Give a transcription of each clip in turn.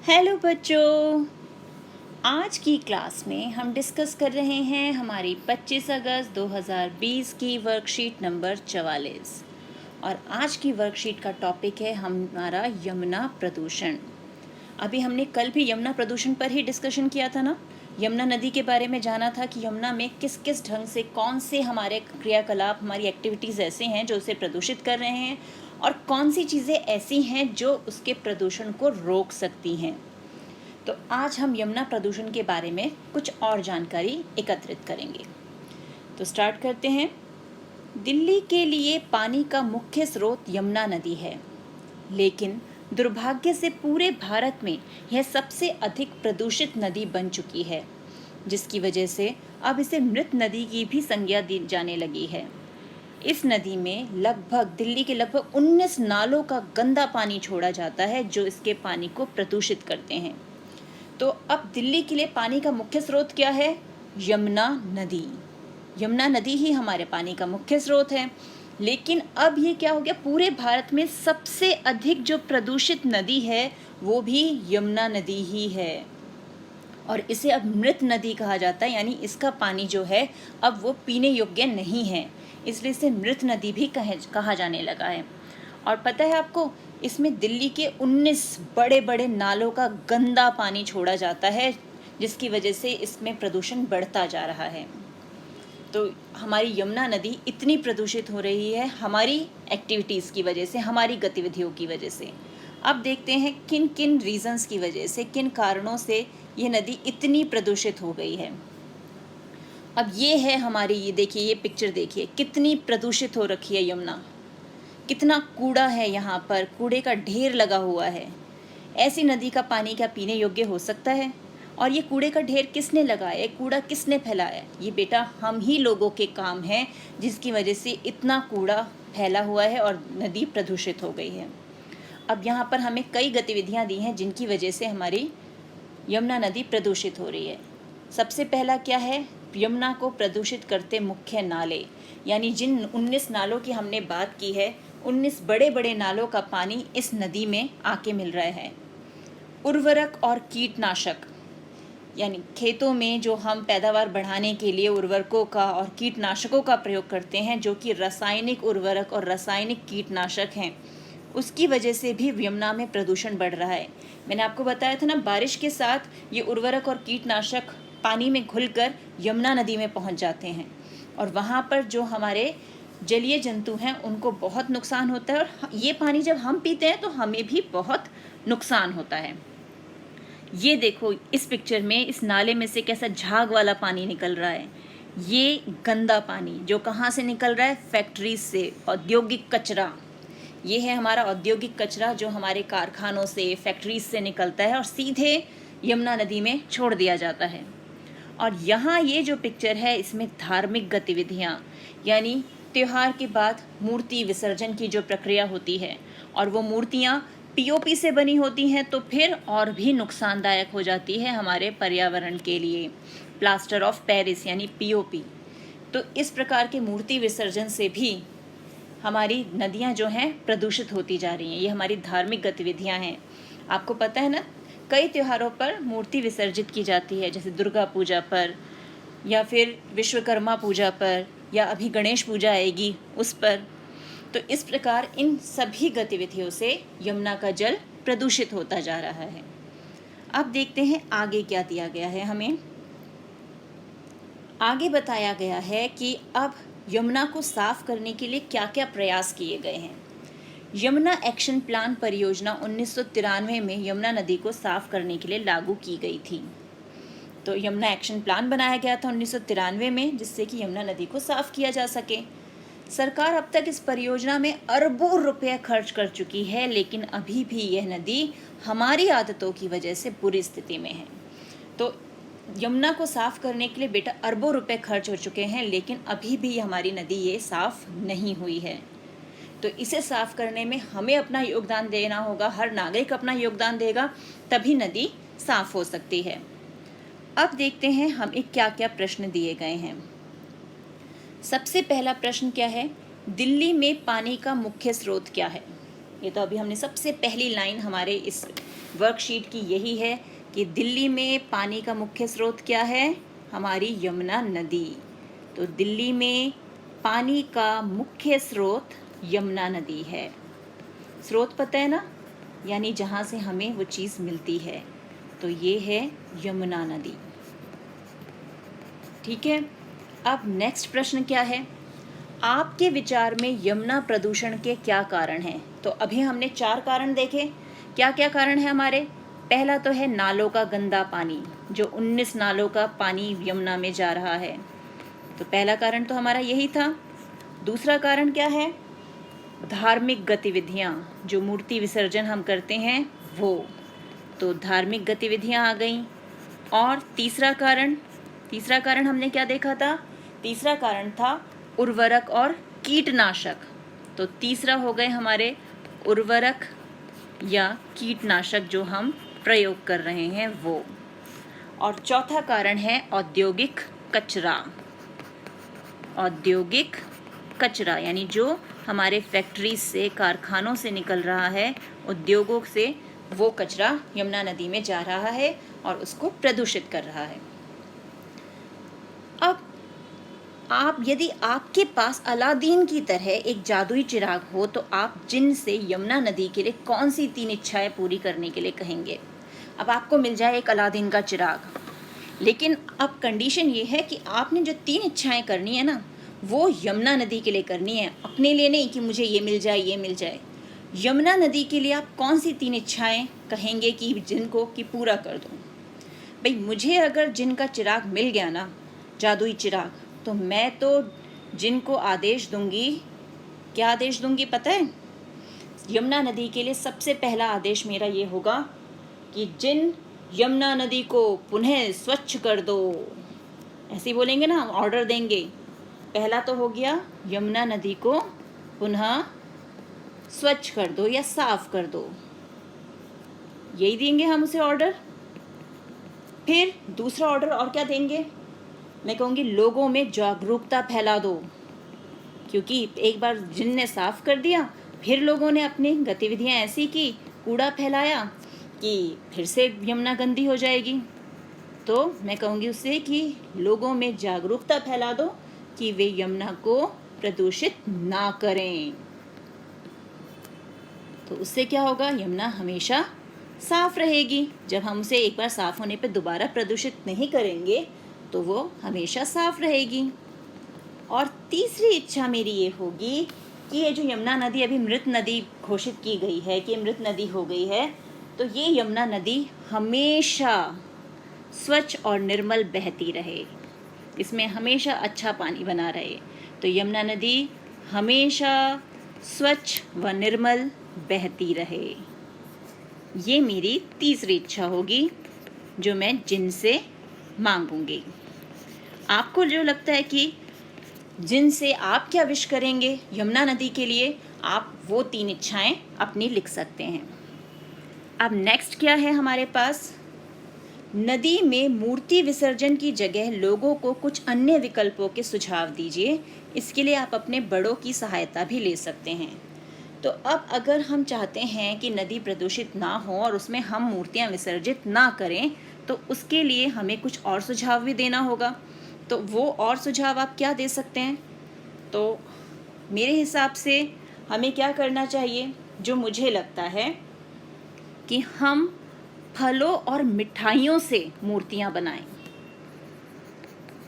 Hello बच्चों, आज की क्लास में हम डिस्कस कर रहे हैं हमारी 25 अगस्त 2020 की वर्कशीट नंबर 44 और आज की वर्कशीट का टॉपिक है हमारा यमुना प्रदूषण। अभी हमने कल भी यमुना प्रदूषण पर ही डिस्कशन किया था ना। यमुना नदी के बारे में जाना था कि यमुना में किस किस ढंग से कौन से हमारे क्रियाकलाप, हमारी एक्टिविटीज़ ऐसे हैं जो उसे प्रदूषित कर रहे हैं और कौन सी चीज़ें ऐसी हैं जो उसके प्रदूषण को रोक सकती हैं। तो आज हम यमुना प्रदूषण के बारे में कुछ और जानकारी एकत्रित करेंगे। तो स्टार्ट करते हैं। दिल्ली के लिए पानी का मुख्य स्रोत यमुना नदी है, लेकिन दुर्भाग्य से पूरे भारत में यह सबसे अधिक प्रदूषित नदी बन चुकी है, जिसकी वजह से अब इसे मृत नदी की भी संज्ञा दी जाने लगी है। इस नदी में दिल्ली के लगभग 19 नालों का गंदा पानी छोड़ा जाता है जो इसके पानी को प्रदूषित करते हैं। तो अब दिल्ली के लिए पानी का मुख्य स्रोत क्या है? यमुना नदी। यमुना नदी ही हमारे पानी का मुख्य स्रोत है। लेकिन अब ये क्या हो गया, पूरे भारत में सबसे अधिक जो प्रदूषित नदी है वो भी यमुना नदी ही है और इसे अब मृत नदी कहा जाता है, यानी इसका पानी जो है अब वो पीने योग्य नहीं है, इसलिए इसे मृत नदी भी कहा जाने लगा है। और पता है आपको, इसमें दिल्ली के 19 बड़े बड़े नालों का गंदा पानी छोड़ा जाता है, जिसकी वजह से इसमें प्रदूषण बढ़ता जा रहा है। तो हमारी यमुना नदी इतनी प्रदूषित हो रही है हमारी एक्टिविटीज़ की वजह से, हमारी गतिविधियों की वजह से। अब देखते हैं किन किन रीजंस की वजह से, किन कारणों से ये नदी इतनी प्रदूषित हो गई है। अब ये है हमारी, ये देखिए, ये पिक्चर देखिए, कितनी प्रदूषित हो रखी है यमुना। कितना कूड़ा है यहाँ पर, कूड़े का ढेर लगा हुआ है। ऐसी नदी का पानी क्या पीने योग्य हो सकता है? और ये कूड़े का ढेर किसने लगाया, कूड़ा किसने फैलाया? ये बेटा हम ही लोगों के काम है, जिसकी वजह से इतना कूड़ा फैला हुआ है और नदी प्रदूषित हो गई है। अब यहाँ पर हमें कई गतिविधियाँ दी हैं जिनकी वजह से हमारी यमुना नदी प्रदूषित हो रही है। सबसे पहला क्या है? यमुना को प्रदूषित करते मुख्य नाले, यानी जिन 19 नालों की हमने बात की है, 19 बड़े बड़े नालों का पानी इस नदी में आके मिल रहा है। उर्वरक और कीटनाशक, यानी खेतों में जो हम पैदावार बढ़ाने के लिए उर्वरकों का और कीटनाशकों का प्रयोग करते हैं, जो कि रासायनिक उर्वरक और रासायनिक कीटनाशक हैं, उसकी वजह से भी यमुना में प्रदूषण बढ़ रहा है। मैंने आपको बताया था ना, बारिश के साथ ये उर्वरक और कीटनाशक पानी में घुलकर यमुना नदी में पहुंच जाते हैं और वहाँ पर जो हमारे जलीय जंतु हैं उनको बहुत नुकसान होता है और ये पानी जब हम पीते हैं तो हमें भी बहुत नुकसान होता है। ये देखो, इस पिक्चर में इस नाले में से कैसा झाग वाला पानी निकल रहा है। ये गंदा पानी जो कहाँ से निकल रहा है? फैक्ट्री से, औद्योगिक कचरा। ये है हमारा औद्योगिक कचरा जो हमारे कारखानों से, फैक्ट्रीज से निकलता है और सीधे यमुना नदी में छोड़ दिया जाता है। और यहाँ ये जो पिक्चर है, इसमें धार्मिक गतिविधियाँ, यानी त्योहार के बाद मूर्ति विसर्जन की जो प्रक्रिया होती है और वो मूर्तियाँ पीओपी से बनी होती हैं, तो फिर और भी नुकसानदायक हो जाती है हमारे पर्यावरण के लिए। प्लास्टर ऑफ पेरिस यानी पीओपी। तो इस प्रकार के मूर्ति विसर्जन से भी हमारी नदियाँ जो हैं प्रदूषित होती जा रही हैं। ये हमारी धार्मिक गतिविधियाँ हैं। आपको पता है ना, कई त्योहारों पर मूर्ति विसर्जित की जाती है, जैसे दुर्गा पूजा पर या फिर विश्वकर्मा पूजा पर या अभी गणेश पूजा आएगी उस पर। तो इस प्रकार इन सभी गतिविधियों से यमुना का जल प्रदूषित होता जा रहा है। अब देखते हैं आगे क्या दिया गया है हमें। आगे बताया गया है कि अब यमुना को साफ करने के लिए क्या क्या प्रयास किए गए हैं। यमुना एक्शन प्लान परियोजना 1993 में यमुना नदी को साफ करने के लिए लागू की गई थी। तो यमुना एक्शन प्लान बनाया गया था 1993 में, जिससे कि यमुना नदी को साफ किया जा सके। सरकार अब तक इस परियोजना में अरबों रुपए खर्च कर चुकी है, लेकिन अभी भी यह नदी हमारी आदतों की वजह से बुरी स्थिति में है। तो यमुना को साफ करने के लिए बेटा अरबों रुपए खर्च हो चुके हैं, लेकिन अभी भी हमारी नदी ये साफ नहीं हुई है। तो इसे साफ करने में हमें अपना योगदान देना होगा, हर नागरिक अपना योगदान देगा, तभी नदी साफ हो सकती है। अब देखते हैं हमें क्या क्या प्रश्न दिए गए हैं। सबसे पहला प्रश्न क्या है? दिल्ली में पानी का मुख्य स्रोत क्या है? ये तो अभी हमने सबसे पहली लाइन हमारे इस वर्कशीट की यही है कि दिल्ली में पानी का मुख्य स्रोत क्या है? हमारी यमुना नदी। तो दिल्ली में पानी का मुख्य स्रोत यमुना नदी है। स्रोत पता है ना, यानी जहाँ से हमें वो चीज़ मिलती है, तो ये है यमुना नदी। ठीक है, अब नेक्स्ट प्रश्न क्या है? आपके विचार में यमुना प्रदूषण के क्या कारण हैं? तो अभी हमने 4 कारण देखे। क्या क्या कारण है हमारे? पहला तो है नालों का गंदा पानी, जो 19 नालों का पानी यमुना में जा रहा है। तो पहला कारण तो हमारा यही था। दूसरा कारण क्या है? धार्मिक गतिविधियाँ, जो मूर्ति विसर्जन हम करते हैं वो। तो धार्मिक गतिविधियाँ आ गईं। और तीसरा कारण हमने क्या देखा था? तीसरा कारण था उर्वरक और कीटनाशक। तो तीसरा हो गए हमारे उर्वरक या कीटनाशक जो हम प्रयोग कर रहे हैं वो। और चौथा कारण है औद्योगिक कचरा। औद्योगिक कचरा यानी जो हमारे फैक्ट्रीज से, कारखानों से निकल रहा है, उद्योगों से, वो कचरा यमुना नदी में जा रहा है और उसको प्रदूषित कर रहा है। अब यदि आपके पास अलादीन की तरह एक जादुई चिराग हो, तो आप जिन से यमुना नदी के लिए कौन सी 3 इच्छाएं पूरी करने के लिए कहेंगे? अब आपको मिल जाए एक अलादीन का चिराग, लेकिन अब कंडीशन ये है कि आपने जो 3 इच्छाएं करनी है ना, वो यमुना नदी के लिए करनी है, अपने लिए नहीं कि मुझे ये मिल जाए, ये मिल जाए। यमुना नदी के लिए आप कौन सी 3 इच्छाएं कहेंगे कि जिनको कि पूरा कर दूँ? भाई, मुझे अगर जिन का चिराग मिल गया ना, जादुई चिराग, तो मैं तो जिनको आदेश दूंगी। क्या आदेश दूंगी पता है? यमुना नदी के लिए सबसे पहला आदेश मेरा ये होगा कि जिन यमुना नदी को पुनः स्वच्छ कर दो। ऐसे ही बोलेंगे ना, ऑर्डर देंगे। पहला तो हो गया यमुना नदी को पुनः स्वच्छ कर दो या साफ कर दो, यही देंगे हम उसे ऑर्डर। फिर दूसरा ऑर्डर और क्या देंगे? मैं कहूँगी लोगों में जागरूकता फैला दो, क्योंकि एक बार जिन ने साफ कर दिया, फिर लोगों ने अपनी गतिविधियाँ ऐसी की, कूड़ा फैलाया कि फिर से यमुना गंदी हो जाएगी। तो मैं कहूँगी उससे कि लोगों में जागरूकता फैला दो कि वे यमुना को प्रदूषित ना करें। तो उससे क्या होगा? यमुना हमेशा साफ रहेगी। जब हम उसे एक बार साफ होने पर दोबारा प्रदूषित नहीं करेंगे, तो वो हमेशा साफ रहेगी। और तीसरी इच्छा मेरी ये होगी कि ये जो यमुना नदी अभी मृत नदी घोषित की गई है कि मृत नदी हो गई है, तो ये यमुना नदी हमेशा स्वच्छ और निर्मल बहती रहे, इसमें हमेशा अच्छा पानी बना रहे। तो यमुना नदी हमेशा स्वच्छ व निर्मल बहती रहे। ये मेरी तीसरी इच्छा होगी जो मैं जिनसे मांगूंगी। आपको जो लगता है कि जिनसे आप क्या विश करेंगे यमुना नदी के लिए, आप वो 3 इच्छाएं अपनी लिख सकते हैं। अब नेक्स्ट क्या है हमारे पास? नदी में मूर्ति विसर्जन की जगह लोगों को कुछ अन्य विकल्पों के सुझाव दीजिए। इसके लिए आप अपने बड़ों की सहायता भी ले सकते हैं। तो अब अगर हम चाहते हैं कि नदी प्रदूषित ना हो और उसमें हम मूर्तियां विसर्जित ना करें, तो उसके लिए हमें कुछ और सुझाव भी देना होगा। तो वो और सुझाव आप क्या दे सकते हैं? तो मेरे हिसाब से हमें क्या करना चाहिए, जो मुझे लगता है कि हम फलों और मिठाइयों से मूर्तियां बनाएं।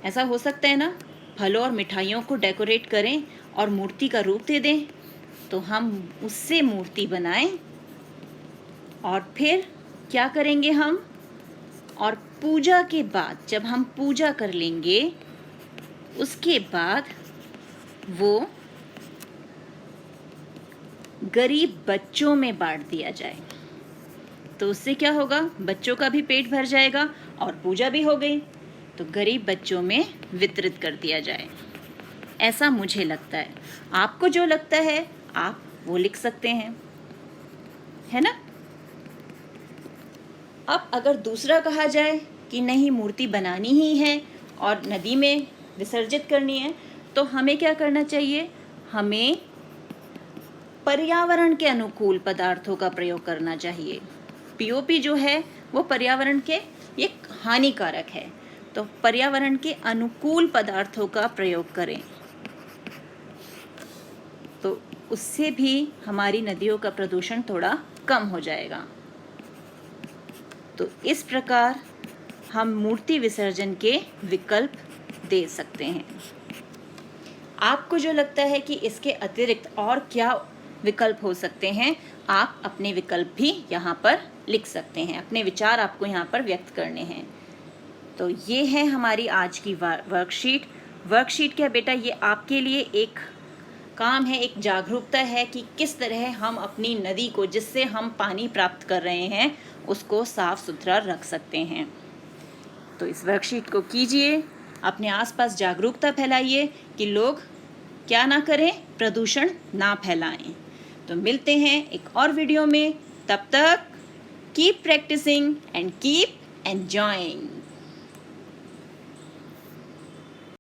ऐसा हो सकता है ना? फलों और मिठाइयों को डेकोरेट करें और मूर्ति का रूप दे दें। तो हम उससे मूर्ति बनाएं और फिर क्या करेंगे हम? और पूजा के बाद, जब हम पूजा कर लेंगे, उसके बाद वो गरीब बच्चों में बांट दिया जाए। तो उससे क्या होगा? बच्चों का भी पेट भर जाएगा और पूजा भी हो गई। तो गरीब बच्चों में वितरित कर दिया जाए, ऐसा मुझे लगता है। आपको जो लगता है आप वो लिख सकते हैं, है ना? अब अगर दूसरा कहा जाए कि नहीं, मूर्ति बनानी ही है और नदी में विसर्जित करनी है, तो हमें क्या करना चाहिए? हमें पर्यावरण के अनुकूल पदार्थों का प्रयोग करना चाहिए। पीओपी जो है वो पर्यावरण के ये हानिकारक है, तो पर्यावरण के अनुकूल पदार्थों का प्रयोग करें, तो उससे भी हमारी नदियों का प्रदूषण थोड़ा कम हो जाएगा। तो इस प्रकार हम मूर्ति विसर्जन के विकल्प दे सकते हैं। आपको जो लगता है कि इसके अतिरिक्त और क्या विकल्प हो सकते हैं, आप अपने विकल्प भी यहाँ पर लिख सकते हैं, अपने विचार आपको यहाँ पर व्यक्त करने हैं। तो ये है हमारी आज की वर्कशीट क्या बेटा, ये आपके लिए एक काम है, एक जागरूकता है कि किस तरह हम अपनी नदी को, जिससे हम पानी प्राप्त कर रहे हैं, उसको साफ सुथरा रख सकते हैं। तो इस वर्कशीट को कीजिए, अपने आसपास जागरूकता फैलाइए कि लोग क्या ना करें, प्रदूषण ना फैलाएं। तो मिलते हैं एक और वीडियो में, तब तक keep practising and keep enjoying.